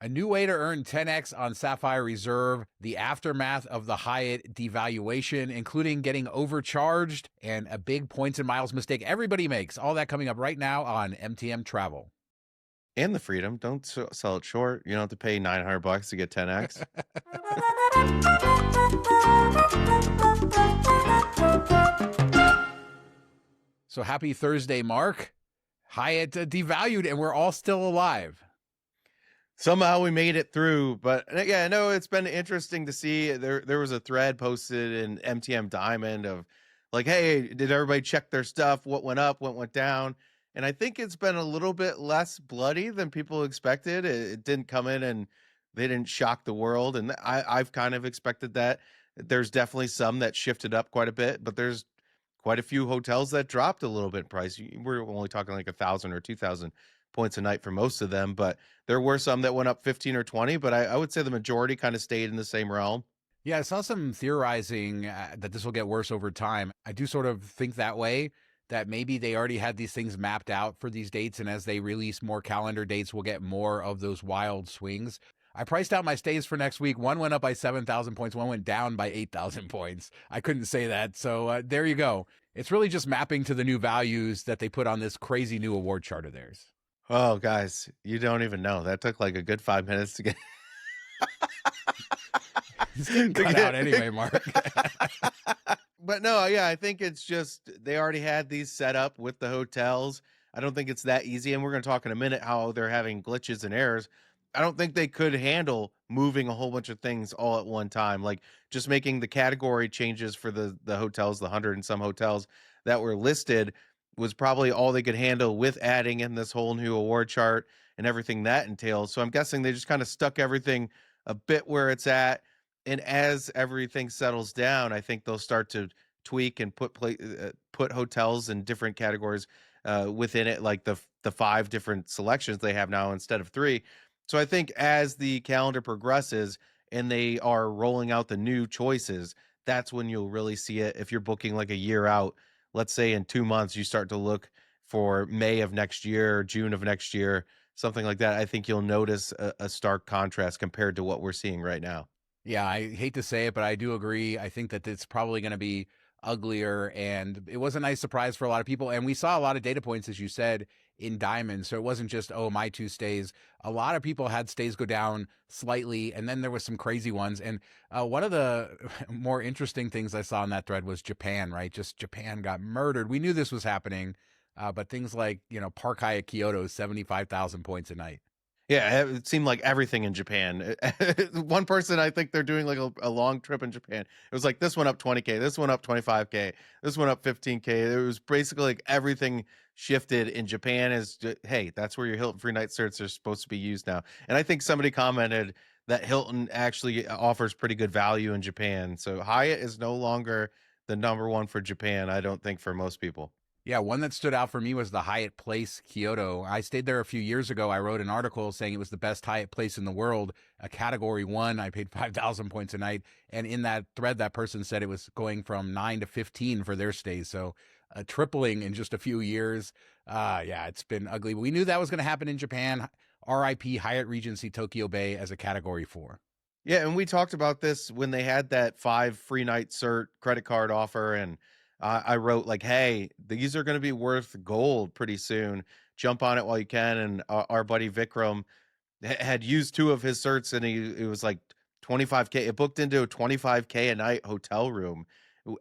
A new way to earn 10x on Sapphire Reserve, the aftermath of the Hyatt devaluation, including getting overcharged and a big points and miles mistake everybody makes. All that coming up right now on MTM Travel. And the freedom. Don't sell it short. You don't have to pay $900 to get 10x. So happy Thursday, Mark. Hyatt devalued and we're all still alive. Somehow we made it through, but yeah, no, it's been interesting to see. There was a thread posted in MTM Diamond of like, hey, did everybody check their stuff? What went up? What went down? And I think it's been a little bit less bloody than people expected. It didn't come in and they didn't shock the world, and I've kind of expected that. There's definitely some that shifted up quite a bit, but there's quite a few hotels that dropped a little bit in price. We're only talking like 1,000 or 2,000 points a night for most of them, but there were some that went up 15 or 20, but I would say the majority kind of stayed in the same realm. Yeah, I saw some theorizing that this will get worse over time. I do sort of think that way, that maybe they already had these things mapped out for these dates, and as they release more calendar dates, we'll get more of those wild swings. I priced out my stays for next week. One went up by 7,000 points. One went down by 8,000 points. I couldn't say that. So there you go. It's really just mapping to the new values that they put on this crazy new award chart of theirs. Oh, guys, you don't even know. That took like a good 5 minutes to get. It's getting cut out anyway, Mark. But no, yeah, I think it's just they already had these set up with the hotels. I don't think it's that easy. And we're going to talk in a minute how they're having glitches and errors. I don't think they could handle moving a whole bunch of things all at one time. Like just making the category changes for the hotels, the 100 and some hotels that were listed was probably all they could handle with adding in this whole new award chart and everything that entails. So I'm guessing they just kind of stuck everything a bit where it's at. And as everything settles down, I think they'll start to tweak and put hotels in different categories within it, like the 5 different selections they have now instead of 3. So I think as the calendar progresses and they are rolling out the new choices, that's when you'll really see it. If you're booking like a year out, let's say in 2 months, you start to look for May of next year, June of next year, something like that. I think you'll notice a stark contrast compared to what we're seeing right now. Yeah, I hate to say it, but I do agree. I think that it's probably going to be uglier, and it was a nice surprise for a lot of people. And we saw a lot of data points, as you said, in Diamond. So it wasn't just, oh, my 2 stays. A lot of people had stays go down slightly, and then there was some crazy ones. And one of the more interesting things I saw in that thread was Japan, right? Just Japan got murdered. We knew this was happening, but things like, Park Hyatt Kyoto, 75,000 points a night. Yeah, it seemed like everything in Japan. One person, I think they're doing like a long trip in Japan. It was like this one up 20K, this one up 25K, this one up 15K. It was basically like everything shifted in Japan. Hey, that's where your Hilton free night certs are supposed to be used now. And I think somebody commented that Hilton actually offers pretty good value in Japan. So Hyatt is no longer the number one for Japan, I don't think, for most people. Yeah, one that stood out for me was the Hyatt Place Kyoto. I stayed there a few years ago. I wrote an article saying it was the best Hyatt place in the world, a category 1. I paid 5,000 points a night. And in that thread, that person said it was going from 9 to 15 for their stays. So tripling in just a few years. Yeah, it's been ugly. We knew that was going to happen in Japan. RIP Hyatt Regency Tokyo Bay as a category 4. Yeah, and we talked about this when they had that 5 free night cert credit card offer, and I wrote like, hey, these are going to be worth gold pretty soon. Jump on it while you can. And our buddy Vikram had used 2 of his certs, and it was like 25K. It booked into a 25K a night hotel room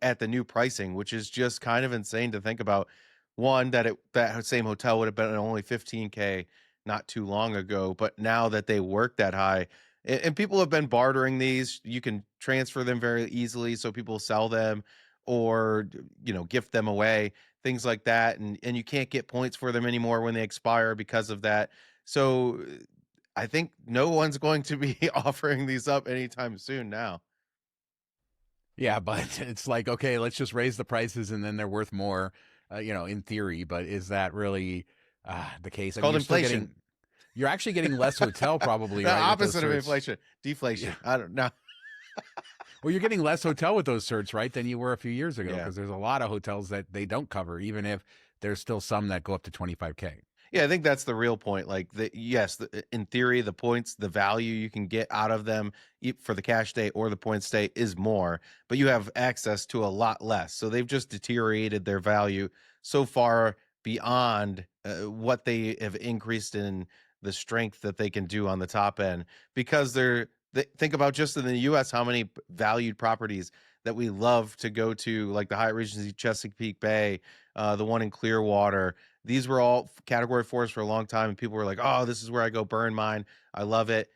at the new pricing, which is just kind of insane to think about. One, that same hotel would have been only 15K not too long ago, but now that they work that high, and people have been bartering these, you can transfer them very easily, so people sell them or gift them away, things like that, and you can't get points for them anymore when they expire because of that. So I think no one's going to be offering these up anytime soon now. Yeah, but it's like, okay, let's just raise the prices and then they're worth more, in theory. But is that really the case? It's called inflation. You're actually getting less hotel probably, The right? opposite of inflation, deflation. Yeah. I don't know. Well, you're getting less hotel with those certs, right, than you were a few years ago, Yeah. because there's a lot of hotels that they don't cover, even if there's still some that go up to 25K. Yeah, I think that's the real point. Like, yes, in theory, the points, the value you can get out of them for the cash stay or the point stay is more, but you have access to a lot less. So they've just deteriorated their value so far beyond what they have increased in the strength that they can do on the top end, because think about just in the US how many valued properties that we love to go to, like the Hyatt Regency Chesapeake Bay, the one in Clearwater. These were all category fours for a long time, and people were like, "Oh, this is where I go burn mine. I love it."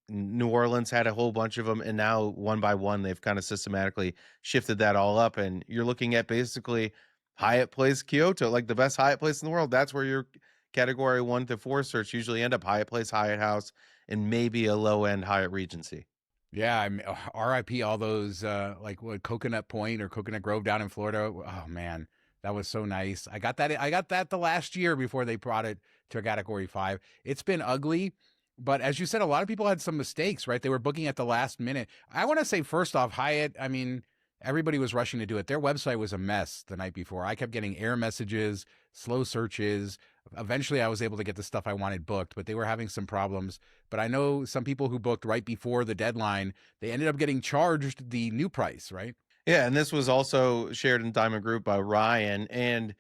New Orleans had a whole bunch of them, and now one by one, they've kind of systematically shifted that all up. And you're looking at basically Hyatt Place Kyoto, like the best Hyatt place in the world. That's where your category 1 to 4 search usually end up: Hyatt Place, Hyatt House, and maybe a low end Hyatt Regency. Yeah, RIP all those like what Coconut Point or Coconut Grove down in Florida. Oh man, that was so nice. I got that the last year before they brought it to a category 5. It's been ugly, but as you said, a lot of people had some mistakes, right? They were booking at the last minute. I want to say first off, Hyatt, I mean, everybody was rushing to do it. Their website was a mess the night before. I kept getting error messages, slow searches. Eventually I was able to get the stuff I wanted booked, but they were having some problems. But I know some people who booked right before the deadline, they ended up getting charged the new price, right? Yeah, and this was also shared in Diamond Group by Ryan, and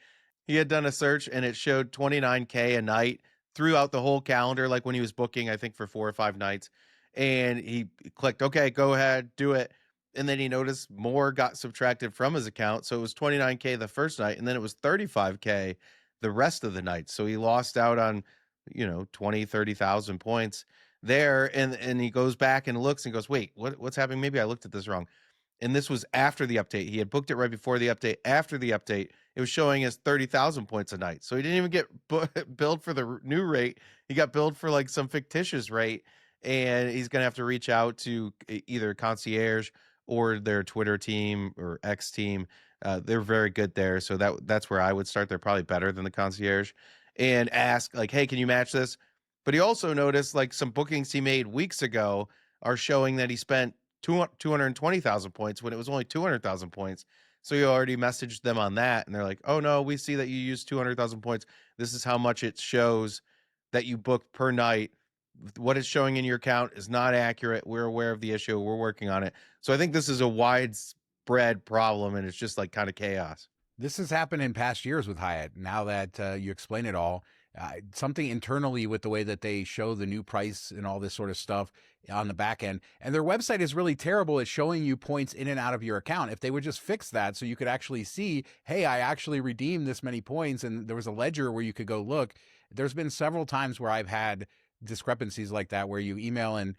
he had done a search and it showed 29K a night throughout the whole calendar, like when he was booking, I think for 4 or 5 nights. And he clicked, okay, go ahead, do it. And then he noticed more got subtracted from his account. So it was 29K the first night, and then it was 35K the rest of the night. So he lost out on, 20, 30,000 points there. And he goes back and looks and goes, wait, what's happening? Maybe I looked at this wrong. And this was after the update. He had booked it right before the update. After the update, it was showing as 30,000 points a night. So he didn't even get billed for the new rate. He got billed for like some fictitious rate. And he's going to have to reach out to either concierge or their Twitter team or X team. They're very good there. So that's where I would start. They're probably better than the concierge, and ask like, hey, can you match this? But he also noticed like some bookings he made weeks ago are showing that he spent 220,000 points when it was only 200,000 points. So you already messaged them on that, and they're like, "Oh no, we see that you used 200,000 points. This is how much it shows that you booked per night. What it's showing in your account is not accurate. We're aware of the issue. We're working on it." So I think this is a widespread problem, and it's just like kind of chaos. This has happened in past years with Hyatt. Now that you explain it all, something internally with the way that they show the new price and all this sort of stuff on the back end. And their website is really terrible at showing you points in and out of your account. If they would just fix that so you could actually see, hey, I actually redeemed this many points, and there was a ledger where you could go look. There's been several times where I've had discrepancies like that where you email and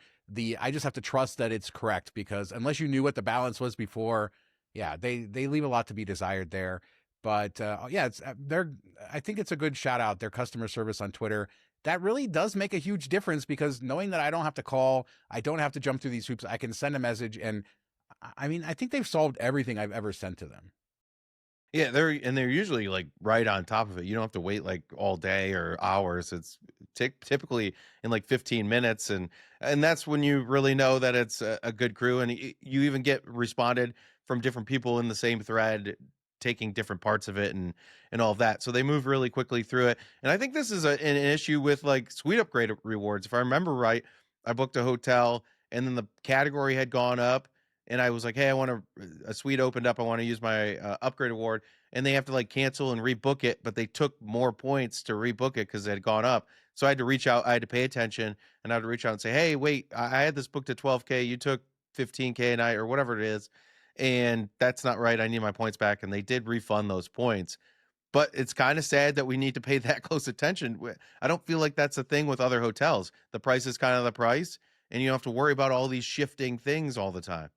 I just have to trust that it's correct, because unless you knew what the balance was before, yeah, they leave a lot to be desired there. But yeah, it's I think it's a good shout out. Their customer service on Twitter, that really does make a huge difference, because knowing that I don't have to call, I don't have to jump through these hoops, I can send a message, and I mean, I think they've solved everything I've ever sent to them. Yeah, they're usually like right on top of it. You don't have to wait like all day or hours. It's typically in like 15 minutes, and that's when you really know that it's a good crew. And you even get responded from different people in the same thread, taking different parts of it and all of that. So they move really quickly through it. And I think this is an issue with like suite upgrade rewards. If I remember right, I booked a hotel and then the category had gone up, and I was like, "Hey, I want a suite opened up. I want to use my upgrade award," and they have to like cancel and rebook it, but they took more points to rebook it because it had gone up. So I had to reach out. I had to pay attention, and I had to reach out and say, "Hey, wait, I had this booked at 12K. You took 15K a night or whatever it is, and that's not right. I need my points back." And they did refund those points. But it's kind of sad that we need to pay that close attention. I don't feel like that's a thing with other hotels. The price is kind of the price, and you don't have to worry about all these shifting things all the time.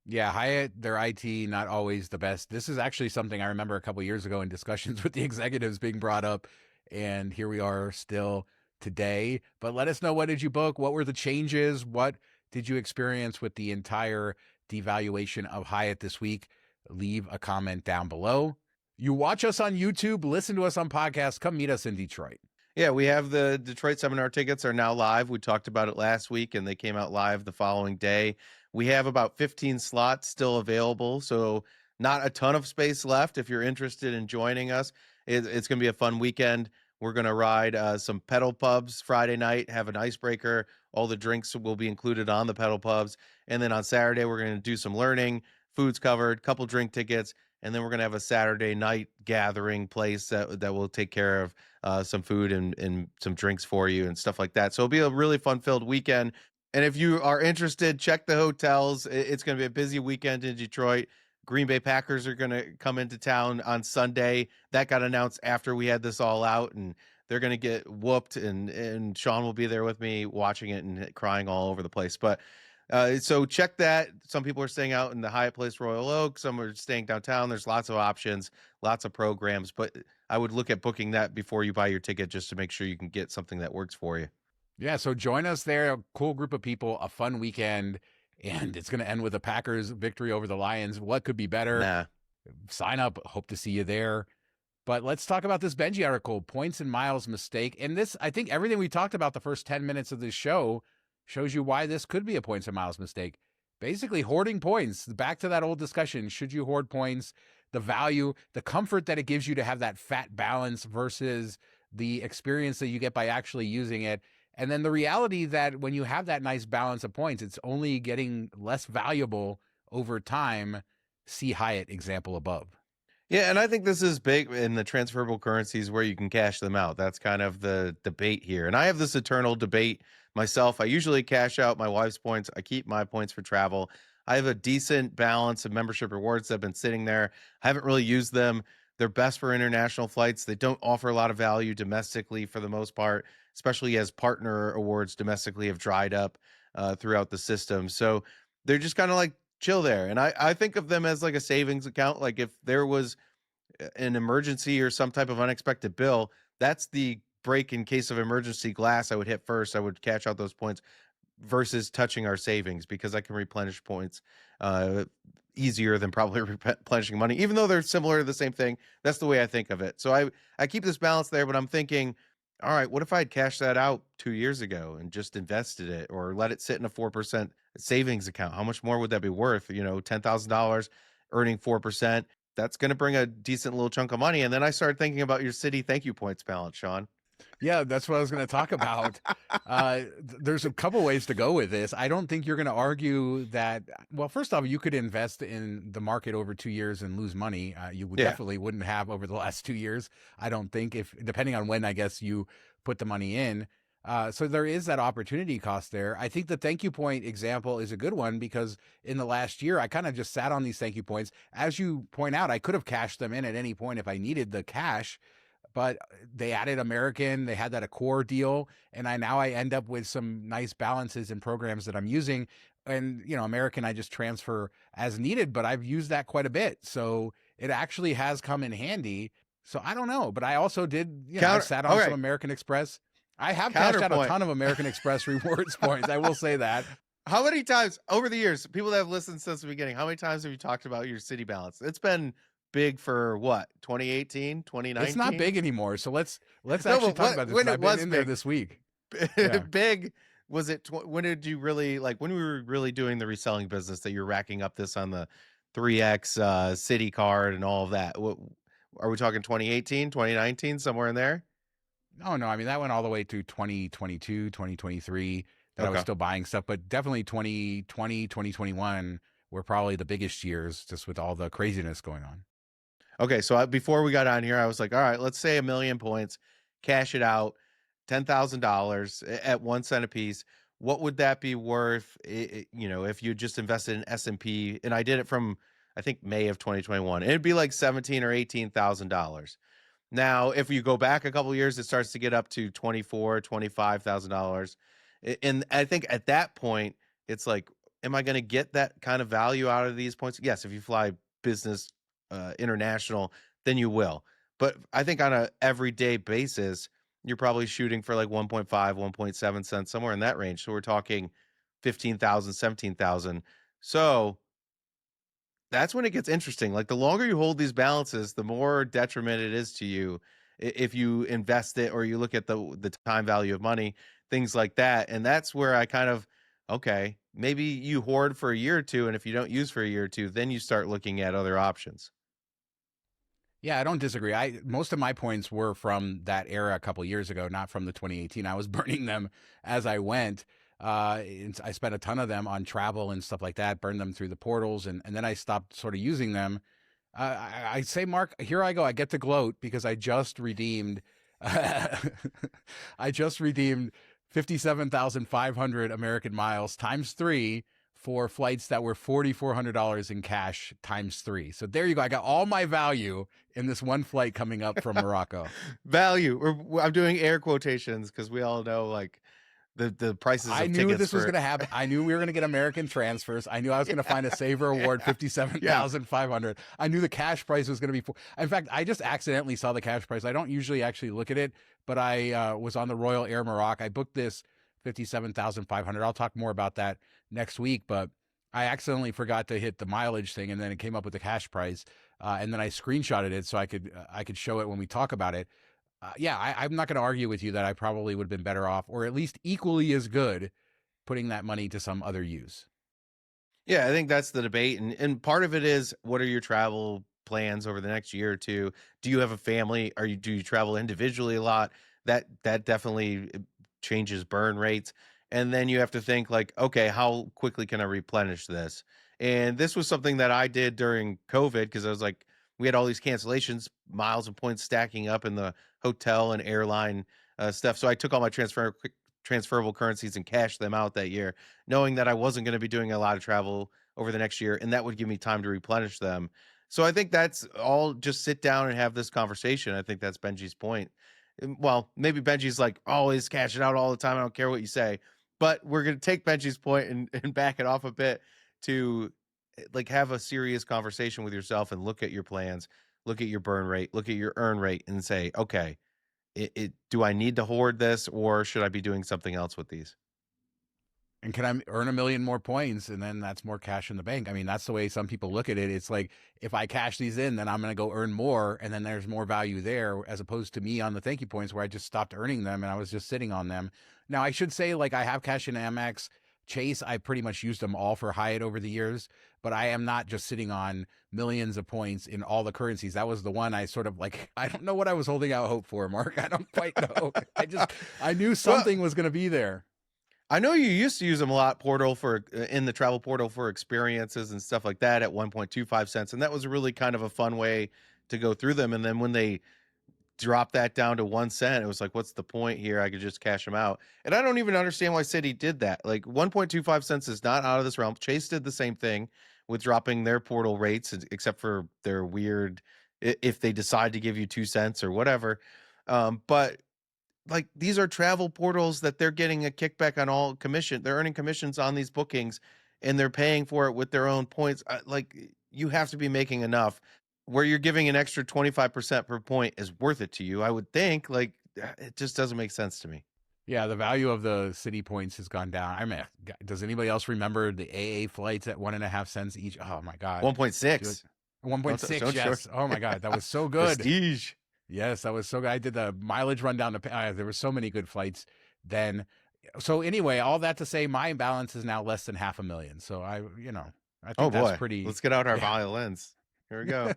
Yeah, Hyatt, their IT not always the best. This is actually something I remember a couple years ago in discussions with the executives being brought up, and here we are still today. But let us know, what did you book? What were the changes? What did you experience with the entire devaluation of Hyatt this week? Leave a comment down below. You watch us on YouTube, listen to us on podcasts, come meet us in Detroit. Yeah, we have the Detroit seminar tickets are now live. We talked about it last week and they came out live the following day. We have about 15 slots still available, so not a ton of space left if you're interested in joining us. It's going to be a fun weekend. We're going to ride some pedal pubs Friday night, have an icebreaker. All the drinks will be included on the pedal pubs. And then on Saturday, we're going to do some learning, food's covered, couple drink tickets. And then we're going to have a Saturday night gathering place that will take care of some food and some drinks for you and stuff like that. So it'll be a really fun-filled weekend. And if you are interested, check the hotels. It's going to be a busy weekend in Detroit. Green Bay Packers are going to come into town on Sunday. That got announced after we had this all out, and they're going to get whooped. And Shawn will be there with me watching it and crying all over the place. But so check that. Some people are staying out in the Hyatt Place Royal Oak. Some are staying downtown. There's lots of options, lots of programs. But I would look at booking that before you buy your ticket just to make sure you can get something that works for you. Yeah, so join us there. A cool group of people, a fun weekend, and it's going to end with a Packers victory over the Lions. What could be better? Nah. Sign up. Hope to see you there. But let's talk about this Benjy article, points and miles mistake. And this, I think everything we talked about the first 10 minutes of this show shows you why this could be a points and miles mistake. Basically, hoarding points. Back to that old discussion. Should you hoard points? The value, the comfort that it gives you to have that fat balance versus the experience that you get by actually using it. And then the reality that when you have that nice balance of points, it's only getting less valuable over time. See Hyatt example above. Yeah, and I think this is big in the transferable currencies where you can cash them out. That's kind of the debate here. And I have this eternal debate myself. I usually cash out my wife's points. I keep my points for travel. I have a decent balance of membership rewards that have been sitting there. I haven't really used them. They're best for international flights. They don't offer a lot of value domestically for the most part, especially as partner awards domestically have dried up throughout the system. So they're just kind of like chill there. And I think of them as like a savings account. Like if there was an emergency or some type of unexpected bill, that's the break in case of emergency glass I would hit first. I would cash out those points versus touching our savings because I can replenish points easier than probably replenishing money, even though they're similar to the same thing. That's the way I think of it. So I keep this balance there, but I'm thinking, all right, what if I had cashed that out 2 years ago and just invested it or let it sit in a 4% savings account? How much more would that be worth? $10,000 earning 4%. That's going to bring a decent little chunk of money. And then I started thinking about your Citi ThankYou points balance, Shawn. Yeah, that's what I was going to talk about. There's a couple ways to go with this. I don't think you're going to argue that. Well, first off, you could invest in the market over 2 years and lose money. You would definitely wouldn't have over the last 2 years. I don't think, if depending on when I guess you put the money in. So there is that opportunity cost there. I think the ThankYou point example is a good one because in the last year, I kind of just sat on these ThankYou points. As you point out, I could have cashed them in at any point if I needed the cash, but they added American. They had that Accor deal, and I end up with some nice balances in programs that I'm using. And American, I just transfer as needed, but I've used that quite a bit, so it actually has come in handy. So I don't know, but I also did. I sat on some American Express. I have cashed out a ton of American Express rewards points. I will say that. How many times over the years, people that have listened since the beginning, how many times have you talked about your Citi balance? It's been big for what, 2018, 2019? It's not big anymore. So let's actually talk about this. I've been in there this week. Big. Was it, when did you really, like when we were really doing the reselling business that you're racking up this on the 3X Citi card and all of that? What, are we talking 2018, 2019, somewhere in there? Oh, no. I mean, that went all the way to 2022, 2023 that I was still buying stuff, but definitely 2020, 2021 were probably the biggest years just with all the craziness going on. Okay. So before we got on here, I was like, all right, let's say 1,000,000 points, cash it out, $10,000 at 1 cent a piece. What would that be worth? If you just invested in S&P, and I did it from, I think, May of 2021, it'd be like $17,000 or $18,000. Now, if you go back a couple of years, it starts to get up to $24,000, $25,000. And I think at that point, it's like, am I going to get that kind of value out of these points? Yes, if you fly business international, then you will. But I think on a everyday basis, you're probably shooting for like 1.5, 1.7 cents, somewhere in that range. So we're talking 15,000, 17,000. So that's when it gets interesting. Like the longer you hold these balances, the more detriment it is to you if you invest it or you look at the time value of money, things like that. And that's where I kind of, okay, maybe you hoard for a year or two, and if you don't use for a year or two, then you start looking at other options. Yeah, I don't disagree. I most of my points were from that era a couple years ago, not from the 2018. I was burning them as I went. I spent a ton of them on travel and stuff like that, burned them through the portals, and then I stopped sort of using them. I say, Mark, here I go. I get to gloat because I just redeemed. I just redeemed 57,500 American miles times three for flights that were $4,400 in cash times three. So there you go. I got all my value in this one flight coming up from Morocco. Value. I'm doing air quotations because we all know like the prices I of knew tickets this was for going to happen. I knew we were going to get American transfers. I knew I was going to find a Saver Award yeah, yeah. 57,500. I knew the cash price was going to be. In fact, I just accidentally saw the cash price. I don't usually actually look at it, but I was on the Royal Air Morocco. I booked this 57,500. I'll talk more about that next week, but I accidentally forgot to hit the mileage thing, and then it came up with the cash price, and then I screenshotted it so I could show it when we talk about it. Yeah, I'm not going to argue with you that I probably would have been better off, or at least equally as good, putting that money to some other use. Yeah, I think that's the debate, and part of it is what are your travel plans over the next year or two? Do you have a family? Do you travel individually a lot? That definitely changes burn rates. And then you have to think like, okay, how quickly can I replenish this? And this was something that I did during COVID because I was like, we had all these cancellations, miles and points stacking up in the hotel and airline stuff. So I took all my transferable currencies and cashed them out that year knowing that I wasn't going to be doing a lot of travel over the next year, and that would give me time to replenish them. So I think that's all. Just sit down and have this conversation. I think that's Benji's point. Well, maybe Benji's like always cash it out all the time. I don't care what you say, but we're going to take Benji's point and back it off a bit to like have a serious conversation with yourself and look at your plans, look at your burn rate, look at your earn rate, and say, okay, do I need to hoard this or should I be doing something else with these? And can I earn a million more points, and then that's more cash in the bank? I mean, that's the way some people look at it. It's like, if I cash these in, then I'm going to go earn more, and then there's more value there, as opposed to me on the ThankYou points where I just stopped earning them and I was just sitting on them. Now, I should say, like, I have cash in Amex. Chase, I pretty much used them all for Hyatt over the years, but I am not just sitting on millions of points in all the currencies. That was the one I sort of like, I don't know what I was holding out hope for, Mark. I don't quite know. I knew Well, something was going to be there. I know you used to use them a lot, portal for in the travel portal for experiences and stuff like that at 1.25 cents, and that was really kind of a fun way to go through them. And then when they dropped that down to 1 cent, it was like, what's the point here? I could just cash them out. And I don't even understand why Citi did that. Like 1.25 cents is not out of this realm. Chase did the same thing with dropping their portal rates, except for their weird if they decide to give you 2 cents or whatever. But like these are travel portals that they're getting a kickback on all commission. They're earning commissions on these bookings and they're paying for it with their own points. Like you have to be making enough where you're giving an extra 25% per point is worth it to you. I would think like it just doesn't make sense to me. Yeah, the value of the Citi points has gone down. I mean, does anybody else remember the AA flights at 1.5 cents each? Oh my God. 1.6. 1.6, Don't yes. Oh my God, that was so good. Prestige. Yes, that was so good. I did the mileage rundown. There were so many good flights then. So anyway, all that to say, my balance is now less than 500,000. So I Oh think that's boy. pretty. Let's get out our Yeah, violins. Here we go.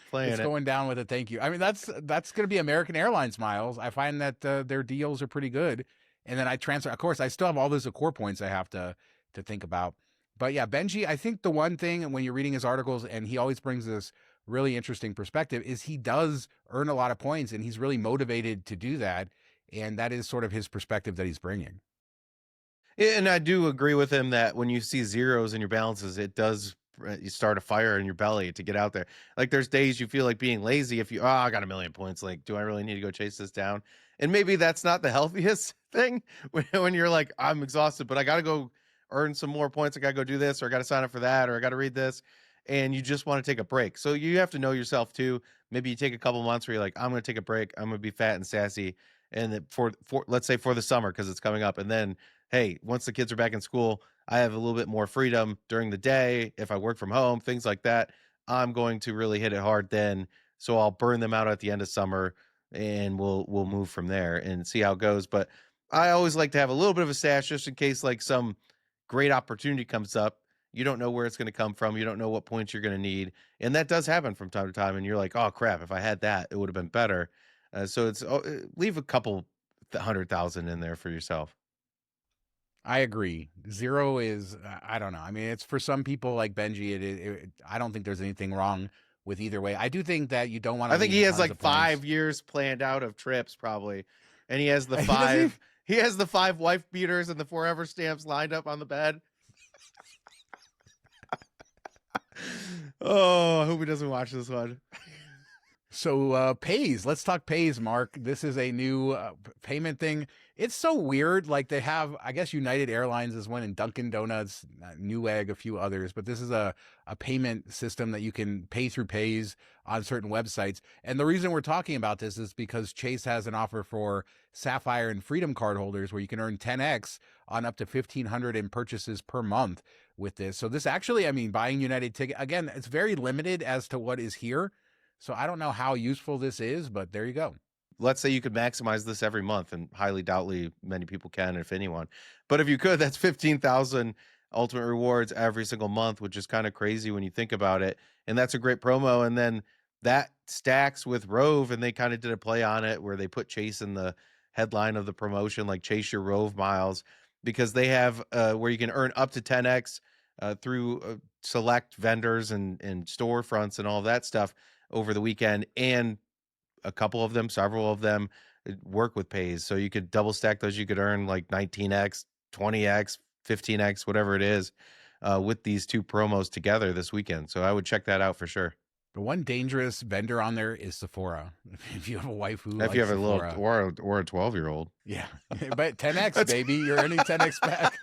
Playing it's it. going down with a ThankYou. I mean, that's going to be American Airlines miles. I find that their deals are pretty good, and then I transfer. Of course, I still have all those Accor points I have to think about. But yeah, Benji, I think the one thing when you're reading his articles, and he always brings this really interesting perspective, is he does earn a lot of points, and he's really motivated to do that, and that is sort of his perspective that he's bringing. Yeah, and I do agree with him that when you see zeros in your balances, it does you start a fire in your belly to get out there. Like there's days you feel like being lazy if you I got a million points. Like, do I really need to go chase this down? And maybe that's not the healthiest thing when you're like, I'm exhausted, but I gotta go earn some more points. I gotta go do this, or I gotta sign up for that, or I gotta read this. And you just want to take a break. So you have to know yourself too. Maybe you take a couple months where you're like, I'm gonna take a break, I'm gonna be fat and sassy. And for let's say for the summer, because it's coming up, and then hey, once the kids are back in school, I have a little bit more freedom during the day. If I work from home, things like that, I'm going to really hit it hard then. So I'll burn them out at the end of summer and we'll move from there and see how it goes. But I always like to have a little bit of a stash just in case like some great opportunity comes up You don't know where it's going to come from. You don't know what points you're going to need. And that does happen from time to time. And you're like, oh, crap, if I had that, it would have been better. So it's leave a couple 100,000 in there for yourself. I agree. Zero is, I don't know. I mean, it's for some people like Benjy. I don't think there's anything wrong with either way. I do think that you don't want to. I think he has like 5 years planned out of trips probably, and he has the five. He has the 5 wife beaters and the forever stamps lined up on the bed. Oh, I hope he doesn't watch this one. So Paze, let's talk Paze, Mark. This is a new payment thing. It's so weird. Like they have, I guess United Airlines is one, and Dunkin' Donuts, Newegg, a few others. But this is a payment system that you can pay through Paze on certain websites. And the reason we're talking about this is because Chase has an offer for Sapphire and Freedom card holders where you can earn 10x on up to $1,500 in purchases per month with this. So this actually, I mean, buying United ticket, again, it's very limited as to what is here. So I don't know how useful this is, but there you go. Let's say you could maximize this every month, and highly doubtly many people can, if anyone. But if you could, that's 15,000 ultimate rewards every single month, which is kind of crazy when you think about it. And that's a great promo. And then that stacks with Rove, and they kind of did a play on it where they put Chase in the headline of the promotion, like Chase your Rove miles, because they have where you can earn up to 10x through select vendors and storefronts and all that stuff over the weekend, and a couple of them, several of them work with Paze. So you could double stack those. You could earn like 19x, 20x, 15x, whatever it is, with these 2 promos together this weekend. So I would check that out for sure. The one dangerous vendor on there is Sephora. If you have a wife who, if you have Sephora, a little or a 12-year-old, yeah, but 10x baby, you're earning 10x back.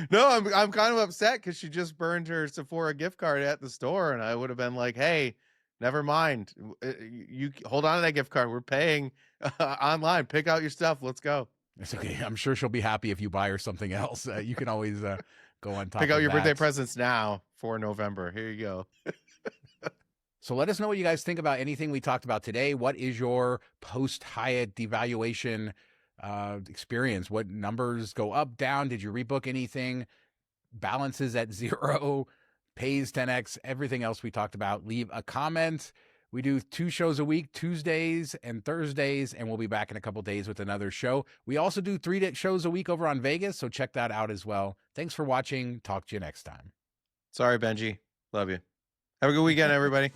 No, I'm kind of upset because she just burned her Sephora gift card at the store, and I would have been like, hey, never mind. You hold on to that gift card. We're paying online. Pick out your stuff. Let's go. It's okay. I'm sure she'll be happy if you buy her something else. You can always go on top. Pick out your birthday presents now for November. Here you go. So let us know what you guys think about anything we talked about today. What is your post-Hyatt devaluation experience? What numbers go up, down? Did you rebook anything? Balances at 0? Pays 10x, everything else we talked about. Leave a comment. We do 2 shows a week, Tuesdays and Thursdays, and we'll be back in a couple days with another show. We also do 3 shows a week over on Vegas, so check that out as well. Thanks for watching. Talk to you next time. Sorry, Benjy. Love you. Have a good weekend, everybody.